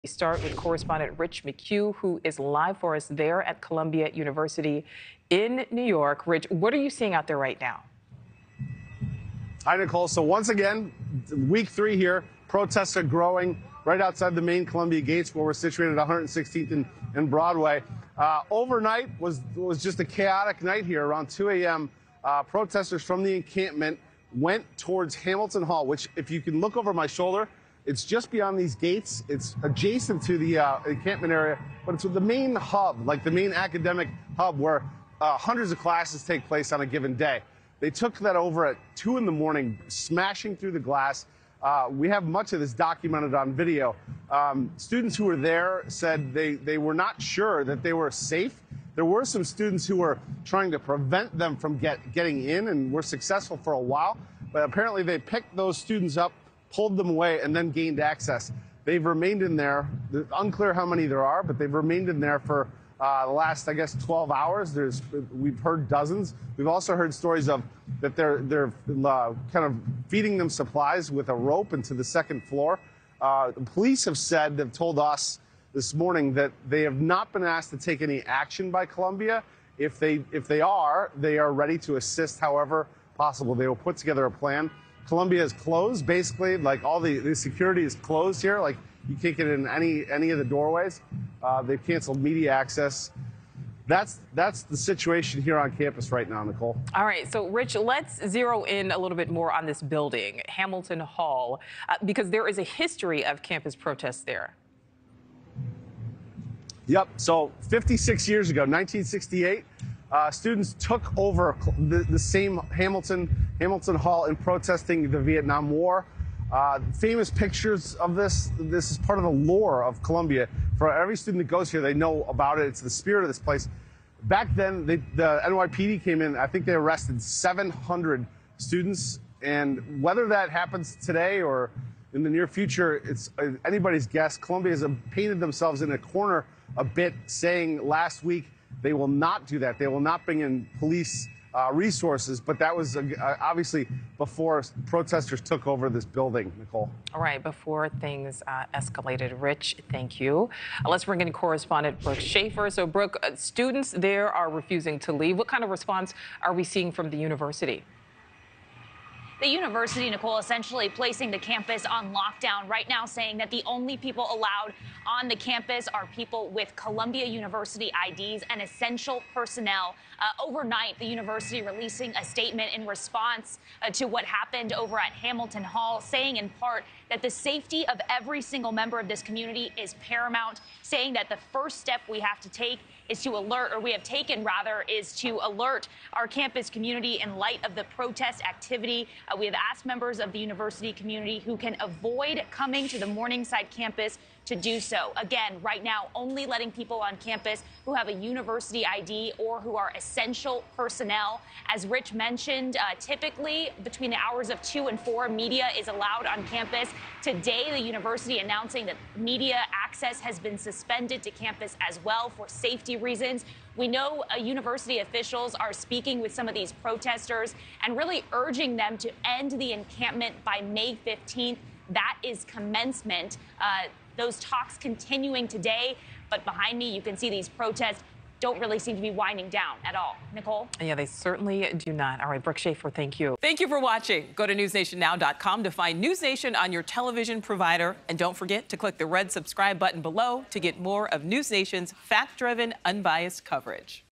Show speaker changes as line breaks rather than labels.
We start with correspondent Rich McHugh, who is live for us there at Columbia University in New York. Rich, what are you seeing out there right now?
Hi, Nichole. So once again, week 3 here, protests are growing right outside the main Columbia gates where we're situated at 116th and Broadway. Overnight was just a chaotic night here. Around 2 a.m., protesters from the encampment went towards Hamilton Hall, which, if you can look over my shoulder, it's just beyond these gates. It's adjacent to the encampment area, but it's the main hub, like the main academic hub where hundreds of classes take place on a given day. They took that over at 2 in the morning, smashing through the glass. We have much of this documented on video. Students who were there said they were not sure that they were safe. There were some students who were trying to prevent them from getting in and were successful for a while, but apparently they picked those students up, pulled them away, and then gained access. They've remained in there. It's unclear how many there are, but they've remained in there for the last, I guess, 12 hours. We've heard dozens. We've also heard stories of that they're kind of feeding them supplies with a rope into the second floor. The police have told us this morning that they have not been asked to take any action by Columbia. If they are ready to assist however possible. They will put together a plan. Columbia is closed, basically, like all the security is closed here. Like you can't get in any of the doorways. They've canceled media access. That's the situation here on campus right now, Nichole.
All right, so Rich, let's zero in a little bit more on this building, Hamilton Hall, because there is a history of campus protests there.
Yep, so 56 years ago, 1968, students took over the same Hamilton Hall in protesting the Vietnam War. Famous pictures of this. This is part of the lore of Columbia. For every student that goes here, they know about it. It's the spirit of this place. Back then, the NYPD came in. I think they arrested 700 students. And whether that happens today or in the near future, it's anybody's guess. Columbia has painted themselves in a corner a bit, saying last week they will not do that. They will not bring in police resources, but that was obviously before protesters took over this building, Nichole.
All right, before things escalated. Rich, thank you. Let's bring in correspondent Brooke Schaefer. So, Brooke, students there are refusing to leave. What kind of response are we seeing from the university?
The university, Nichole, essentially placing the campus on lockdown right now, saying that the only people allowed on the campus are people with Columbia University IDs and essential personnel. Overnight, the university releasing a statement in response to what happened over at Hamilton Hall, saying in part that the safety of every single member of this community is paramount, saying that the first step we have to take is to alert, or we have taken rather, is to alert our campus community in light of the protest activity. We have asked members of the university community who can avoid coming to the Morningside campus to do so. Again, right now, only letting people on campus who have a university ID or who are essential personnel. As Rich mentioned, typically between the hours of 2 and 4, media is allowed on campus. Today, the university announcing that media access has been suspended to campus as well for safety reasons. We know university officials are speaking with some of these protesters and really urging them to end the encampment by May 15th. That is commencement. Those talks continuing today, but behind me you can see these protests don't really seem to be winding down at all. Nichole?
Yeah, they certainly do not. All right, Brooke Schaefer, thank you.
Thank you for watching. Go to newsnationnow.com to find News Nation on your television provider. And don't forget to click the red subscribe button below to get more of News Nation's fact-driven, unbiased coverage.